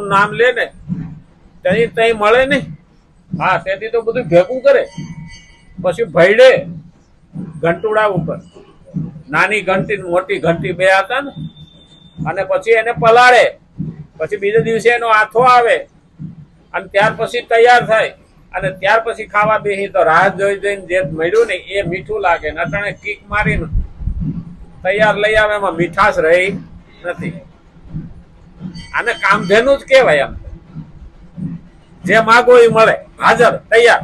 નું નામ લે ને તઈ મળે ને. હા, તેથી તો બધું ભેગું કરે, પછી ભયડે ઘંટુડા ઉપર, નાની ઘંટી મોટી ઘંટી બે હતા ને, અને પછી એને પલાળે, પછી બીજે દિવસે એનો આથો આવે, અને ત્યાર પછી તૈયાર થાય, અને ત્યાર પછી ખાવા બેસી તો રાહ જોઈ જોઈને જે મળ્યું ને એ મીઠું લાગે ને અટાણે કીક મારીને તૈયાર લઈ આવે, એમાં મીઠાશ રહી નથી. આને કામધેનું જ કહેવાય. એમ જે માગો એ મળે, હાજર તૈયાર.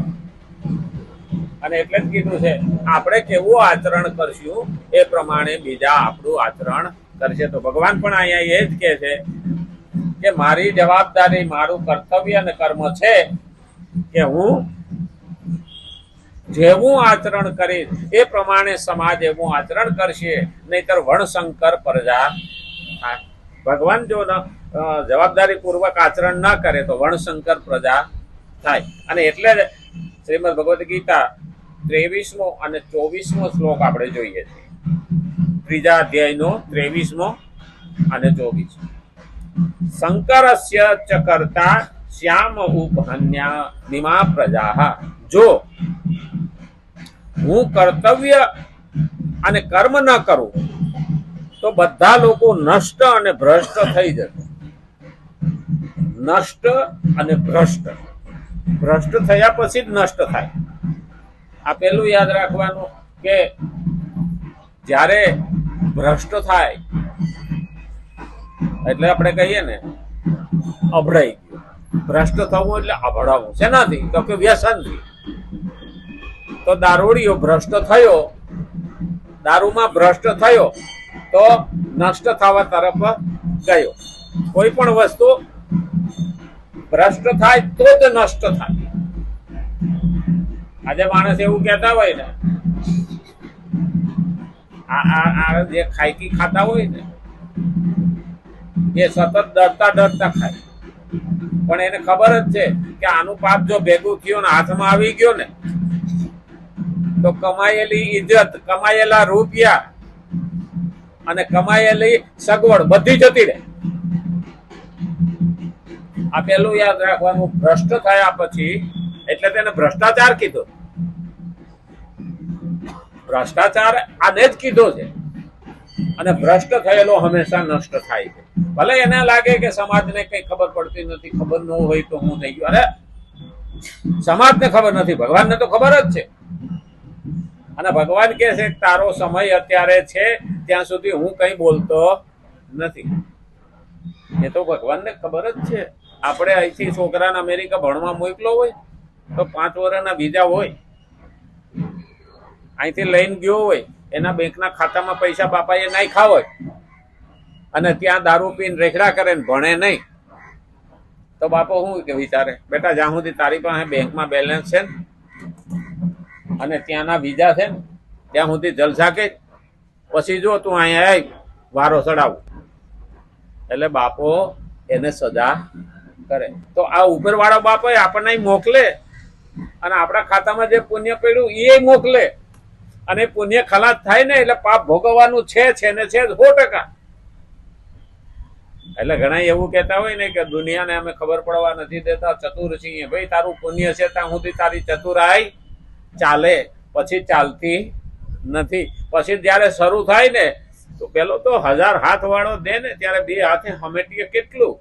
અને એટલે જ કીધું છે આપણે કેવું આચરણ કરશું એ પ્રમાણે બીજા આપણું આચરણ કરશે. તો ભગવાન પણ અહીંયા એ જ કહે છે કે મારી જવાબદારી, મારું કર્તવ્ય અને કર્મ છે કે હું જેવું આચરણ કરીશ એ પ્રમાણે સમાજ એવું આચરણ કરશે, નહીતર વણશંકર પ્રજા થાય. ભગવાન જો જવાબદારી પૂર્વક આચરણ ના કરે તો વણશંકર પ્રજા થાય. અને એટલે જ શ્રીમદ ભગવદ્ ગીતા 23મો અને 24મો શ્લોક આપણે જોઈએ છીએ. ત્રીજા અધ્યાયનો 23મો અને 24મો. શંકરસ્ય ચ કર્તા શ્યામ ઉપહન્યા નિમા પ્રજા. જો હું કર્તવ્ય અને કર્મ ન કરું તો બધા લોકો નષ્ટ અને ભ્રષ્ટ થઈ જશે. નષ્ટ અને ભ્રષ્ટ, ભ્રષ્ટ થયા પછી જ નષ્ટ થાય. આ પેલું યાદ રાખવાનું કે જ્યારે ભ્રષ્ટ થાય એટલે આપણે કહીએ ને અભડાઈ ગયું. ભ્રષ્ટ થવું એટલે અભડાવવું. શેનાથી? તો કે વ્યસનથી. તો દારૂડિયો ભ્રષ્ટ થયો, દારૂમાં ભ્રષ્ટ થયો તો નષ્ટ થવા તરફ ગયો. કોઈ પણ વસ્તુ ભ્રષ્ટ થાય તો જ નષ્ટ થાય. આજે માણસ એવું કહેતા હોય ને, આ જે ખાયકી ખાતા હોય ને એ સતત ડરતા ખાય, પણ એને ખબર જ છે કે આનું પાપ જો ભેગું થયું ને હાથમાં આવી ગયો ને તો કમાયેલી ઇજ્જત, કમાયેલા રૂપિયા અને કમાયેલી સગવડ બધી જતી રહે. આ પેલું યાદ રાખવાનું. ભ્રષ્ટ થયા પછી એટલે તેને ભ્રષ્ટાચાર કીધો. ભ્રષ્ટાચાર આને જ કીધો છે. અને ભ્રષ્ટ થયેલો હંમેશા નષ્ટ થાય છે. ભલે એને લાગે કે સમાજને કઈ ખબર પડતી નથી, ખબર ન હોય તો હું થઈ ગયો. અરે સમાજને ખબર નથી, ભગવાનને તો ખબર જ છે. અને ભગવાન કહે છે તારો સમય અત્યારે છે ત્યાં સુધી હું કઈ બોલતો નથી. એ તો ભગવાનને ખબર જ છે. આપણે અહીંથી છોકરાને અમેરિકા ભણવા મોકલો હોય તો 5 વર્ષના વિઝા હોય, અહીંથી લઈને ગયો હોય, એના બેંકના ખાતામાં પૈસા બાપાએ નાખ્યા હોય અને ત્યાં દારૂ પીને રેખડા કરે ને ભણે નહીં, તો બાપો શું કે વિચારે? બેટા જ્યાં સુધી તારી પાસે બેંકમાં બેલેન્સ છે ને અને ત્યાંના વિઝા છે ને ત્યાં સુધી જલસા કે, પછી જો તું અહીંયા આવી વારો ચડાવું. એટલે બાપો એને સજા કરે. તો આ ઉપરવાળા બાપો આપણને મોકલે અને આપણા ખાતામાં જે પુણ્ય પડ્યું એ મોકલે, અને પુણ્ય ખલાસ થાય ને એટલે પાપ ભોગવવાનું છે ને છે 100%. એટલે ઘણા એવું કહેતા હોય ને કે દુનિયાને અમે ખબર પડવા નથી દેતા, ચતુર છીએ. ભાઈ તારું પુણ્ય છે ત્યાં સુધી તારી ચતુરાઈ ચાલે, પછી ચાલતી નથી. પછી જયારે શરૂ થાય ને તો પેલો તો 1000 હાથ વાળો દે ને ત્યારે 2 હાથે હમેટીએ કેટલું,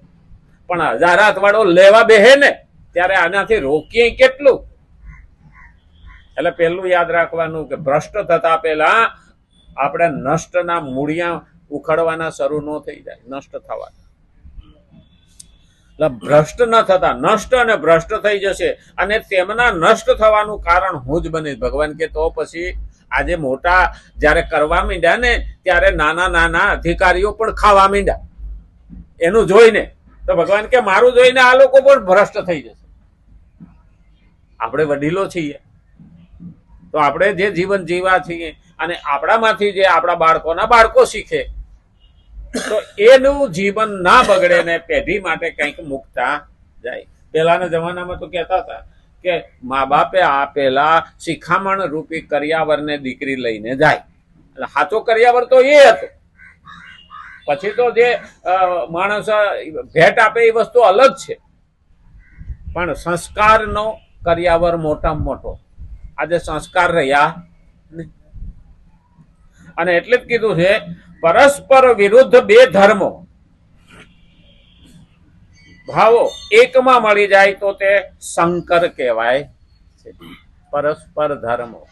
પણ 1000 હાથ વાળો લેવા બેહે ને ત્યારે આનાથી રોકીએ કેટલું. એટલે પેલું યાદ રાખવાનું કે ભ્રષ્ટ થતા પહેલા આપણે નષ્ટના મૂળિયા ઉખડવાના શરૂ ન થઈ જાય, નષ્ટ થવા. એટલે ભ્રષ્ટ ન થતા નષ્ટ અને ભ્રષ્ટ થઈ જશે, અને તેમના નષ્ટ થવાનું કારણ હું જ બનીશ. ભગવાન કે તો પછી આજે મોટા જયારે કરવા માંડ્યા ને ત્યારે નાના નાના અધિકારીઓ પણ ખાવા માંડ્યા એનું જોઈને. તો ભગવાન કે મારું જોઈને આ લોકો પણ ભ્રષ્ટ થઈ જશે. આપણે વડીલો છીએ તો આપણે જે જીવન જીવા છીએ અને આપણામાંથી જે આપણા બાળકોના બાળકો શીખે તો એનું જીવન ના બગડે ને પેઢી માટે કંઈક મૂકતા જાય. પહેલાના જમાનામાં તો કહેતા હતા કે મા બાપે આપેલા શિખામણ રૂપી કરિયાવરને દીકરી લઈને જાય. એટલે સાચો કરિયાવર તો એ હતો, પછી તો જે માણસ ભેટ આપે એ વસ્તુ અલગ છે, પણ સંસ્કારનો કર્યાવર મોટામાં મોટો આજે સંસ્કાર રહ્યા નહીં. અને એટલે જ કીધું છે પરસ્પર વિરુદ્ધ બે ધર્મો ભાવો એકમાં મળી જાય તો તે સંકર કહેવાય છે. પરસ્પર ધર્મો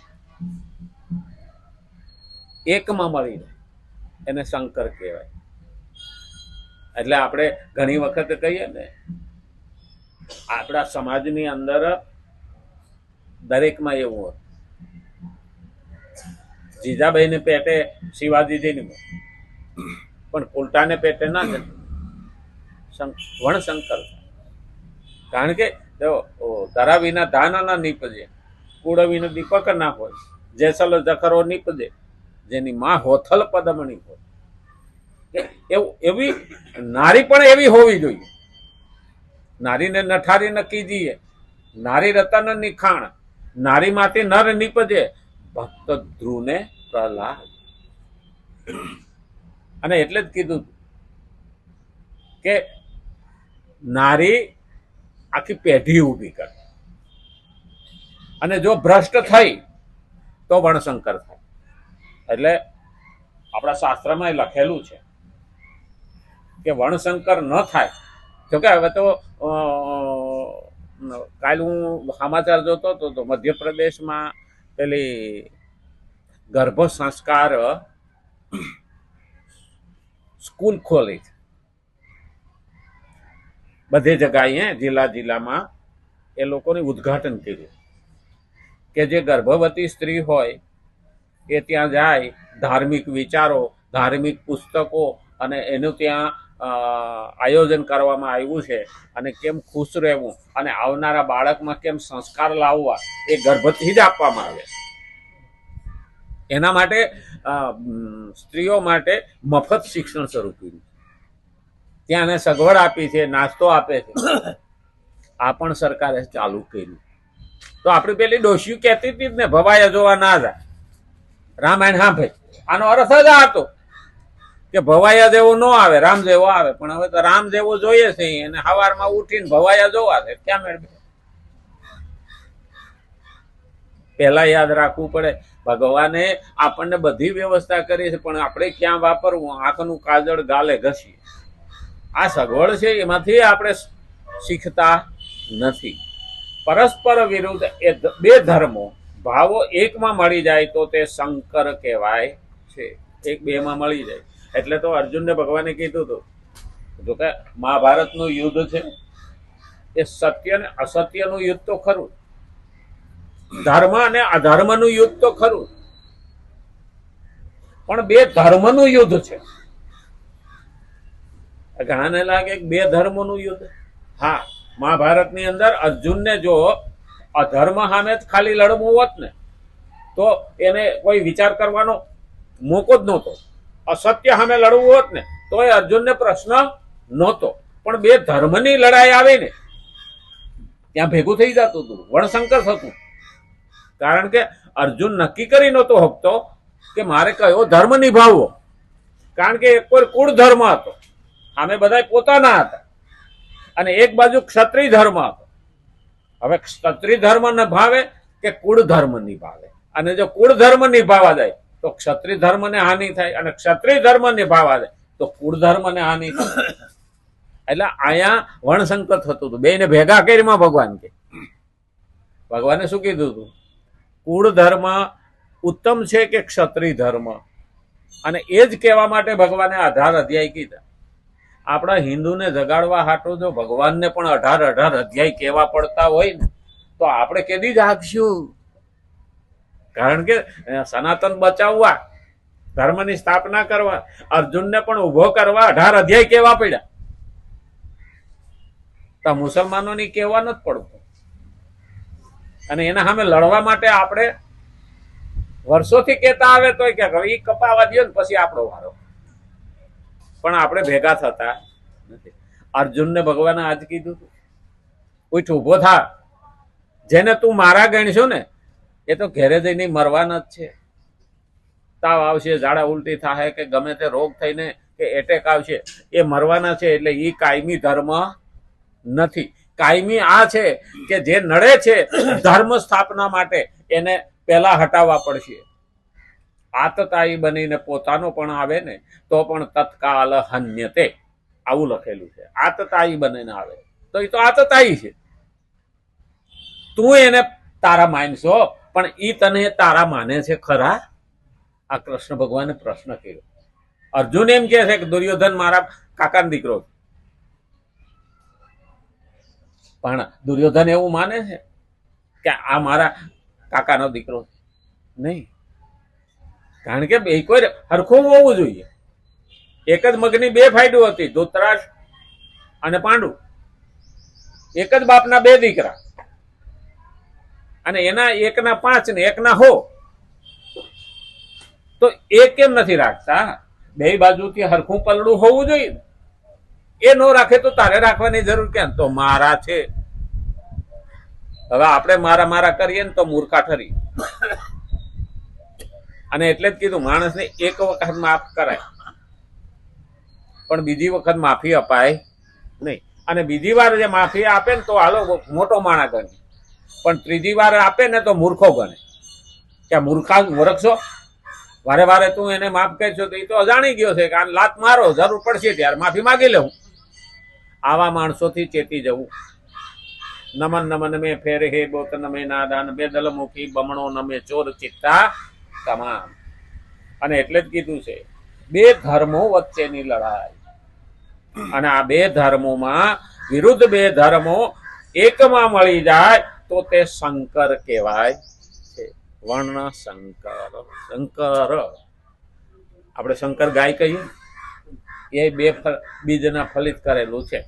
એકમાં મળી જાય એને સંકર કહેવાય. એટલે આપણે ઘણી વખત કહીએ ને, આપણા સમાજની અંદર દરેકમાં એવું હતું. જીજાબાઈને પેટે શિવાજીજીની, પણ ઉલટાને પેટે ના જ વણશંકર. કારણ કે ધરા વિના ધાન ના નીપજે, કુળ વિના દીપક ના હોય, જેસલ જખરો નીપજે, જેની માં હોથલ પદમણી હોય. એવું એવી નારી પણ એવી હોવી જોઈએ. નારીને નઠારી ન કીજીએ, નારી રતન નિખાણ, નારી માંથી નર નીપજે, ભક્ત ધ્રુવને પ્રહલાદ. અને એટલે જ કીધું કે નારી આખી પેઢી ઊભી કરે, અને જો ભ્રષ્ટ થઈ તો વણશંકર થાય. એટલે આપણા શાસ્ત્રમાં એ લખેલું છે કે વણશંકર ન થાય. જોકે હવે તો કાલ હું સમાચાર જોતો હતો તો મધ્યપ્રદેશમાં પેલી ગર્ભ સંસ્કાર સ્કૂલ ખોલી છે બધે જગાએ, જિલ્લામાં એ લોકોને ઉદ્ઘાટન કર્યું કે જે ગર્ભવતી સ્ત્રી હોય એ ત્યાં જાય, ધાર્મિક વિચારો, ધાર્મિક પુસ્તકો અને એનું ત્યાં આયોજન કરવામાં આવ્યું છે. અને કેમ ખુશ રહેવું અને આવનારા બાળકમાં કેમ સંસ્કાર લાવવા એ ગર્ભથી જ આપવામાં આવે. એના માટે સ્ત્રીઓ માટે મફત શિક્ષણ શરૂ કર્યું. ત્યાં એને સગવડ આપી છે, નાસ્તો આપે છે. આ પણ સરકારે ચાલુ કર્યું. તો આપણી પેલી ડોશીઓ કહેતી હતી ને, ભવાયા જોવા ના જાય. રામાયણ હા ભાઈ, આનો અર્થ જ આ હતો કે ભવાયા જેવો ન આવે, રામ જેવો આવે. પણ હવે તો રામ જેવો જોઈએ છે, અને સવારમાં ઉઠીને ભવાયા જોવા છે. ક્યાં મેળ? પહેલા યાદ રાખવું પડે, ભગવાને આપણને બધી વ્યવસ્થા કરી છે, પણ આપણે ક્યાં વાપરવું? આંખનું કાજળ ગાલે ઘસીએ. આ સગવડ છે, એમાંથી આપણે શીખતા નથી. પરસ્પર વિરુદ્ધ એ બે ધર્મો ભાવો એકમાં મળી જાય તો તે સંકર કહેવાય છે. એક બે માં મળી જાય એટલે તો અર્જુનને ભગવાને કીધું હતું, જો કે મહાભારતનું યુદ્ધ છે એ સત્ય અને અસત્યનું યુદ્ધ તો ખરું, ધર્મ અને અધર્મનું યુદ્ધ તો ખરું, પણ બે ધર્મનું યુદ્ધ છે. ઘણાને લાગે બે ધર્મોનું યુદ્ધ. હા, મહાભારતની અંદર અર્જુનને જો અધર્મ સામે જ ખાલી લડવું હોત ને તો એને કોઈ વિચાર કરવાનો મોકો જ નહોતો. અસત્ય સામે લડવું હોત ને તો એ અર્જુનને પ્રશ્ન નહોતો. પણ બે ધર્મની લડાઈ આવી ને ત્યાં ભેગું થઈ જતું હતું, વણશંકર થતું. કારણ કે અર્જુન નક્કી કરી નહોતો શકતો કે મારે કયો ધર્મ નિભાવવો. કારણ કે એક કોઈ કુળ ધર્મ હતો, અમે બધા પોતાના હતા, અને એક બાજુ ક્ષત્રિય ધર્મ હતો. હવે ક્ષત્રિય ધર્મ નિભાવે કે કુળ ધર્મ નિભાવે? અને જો કુળ ધર્મ નિભાવવા જાય તો ક્ષત્રિય ધર્મને હાનિ થાય, અને ક્ષત્રિય ધર્મ નિભાવવા જાય તો કુળ ધર્મને હાનિ થાય. એટલે અહીંયા વણશંકર થતું હતું. બેને ભેગા કરીમાં ભગવાન કે, ભગવાને શું કીધું હતું? કુળ ધર્મ ઉત્તમ છે કે ક્ષત્રિય ધર્મ? અને એ જ કહેવા માટે ભગવાને 18 અધ્યાય કીધા. આપણા હિન્દુને જગાડવા હાટો જો ભગવાનને પણ 18 અધ્યાય કહેવા પડતા હોય ને તો આપણે કેદી જ હાકશું? કારણ કે સનાતન બચાવવા, ધર્મની સ્થાપના કરવા, અર્જુનને પણ ઉભો કરવા 18 અધ્યાય કહેવા પડ્યા. તો મુસલમાનોની કહેવા નથી પડતું. અને એના સામે લડવા માટે આપણે વર્ષોથી કહેતા આવે તો કે એ કપાવા દો ને પછી આપણો વારો. પણ આપણે ભેગા થતા નથી. અર્જુનને ભગવાને આજ કીધું હતું, ઉઠ ઉભો થા, જેને તું મારા ગણશો ને એ તો ઘેરે જઈને મરવાના જ છે. તાવ આવશે, ઝાડા ઉલટી થાય કે ગમે તે રોગ થઈને કે એટેક આવશે, એ મરવાના છે. એટલે એ કાયમી ધર્મ નથી. કાયમી આ છે કે જે નડે છે ધર્મ સ્થાપના માટે એને પહેલા હટાવવા પડશે. આતતાયી બનીને પોતાનો પણ આવે ને તો પણ તત્કાલ હન્યતે, આવું લખેલું છે. આતતાયી બનીને આવે તો એ તો આતતાયી છે. તું એને તારા માનશો પણ ઈ તને તારા માને છે ખરા? આ કૃષ્ણ ભગવાને પ્રશ્ન કર્યો. અર્જુન એમ કે છે કે દુર્યોધન મારા કાકાનો દીકરો, પણ દુર્યોધન એવું માને છે કે આ મારા કાકાનો દીકરો નહીં. કારણ કે બે કોઈ હરખું હોવું જોઈએ. એક જ મગની બે ફાયદો હતી, ધૃતરાષ્ટ્ર અને પાંડુ. એક જ બાપના બે દીકરા, અને એના એકના 5 ને એકના 100. તો એ કેમ નથી રાખતા? બે બાજુથી હરખું પલડું હોવું જોઈએ. એ નો રાખે તો તારે રાખવાની જરૂર કેમ? તો મારા છે. હવે આપણે મારા કરીએ ને તો મૂર્ખા ઠરી. અને એટલે જ કીધું માણસને એક વખત માફ કરાય પણ બીજી વખત માફી અપાય નહીં. અને બીજી વાર જે માફી આપે ને તો હાલો મોટો માણસ ગણે, પણ ત્રીજી વાર આપે ને તો મૂર્ખો ગણે કે મૂર્ખ છો. વારે વારે તું એને માફ કરશો તો એ તો અજાણી ગયો છે કે આ લાત મારો, જરૂર પડશે ત્યારે માફી માગી લેવું. આવા માણસોથી ચેતી જવું. નમન નમન મેં ફેર હે બોત નમે નાદાન, બેદલ મુખી બમણો નમે ચોર ચિત્તા તમામ. અને એટલે જ કીધું છે બે ધર્મો વચ્ચેની લડાઈ. અને આ બે ધર્મોમાં વિરુદ્ધ બે ધર્મો એકમાં મળી જાય તો તે શંકર કહેવાય છે. વર્ણ શંકર. શંકર આપણે શંકર ગાય કહીએ, એ બે બીજના ફલિત કરેલું છે.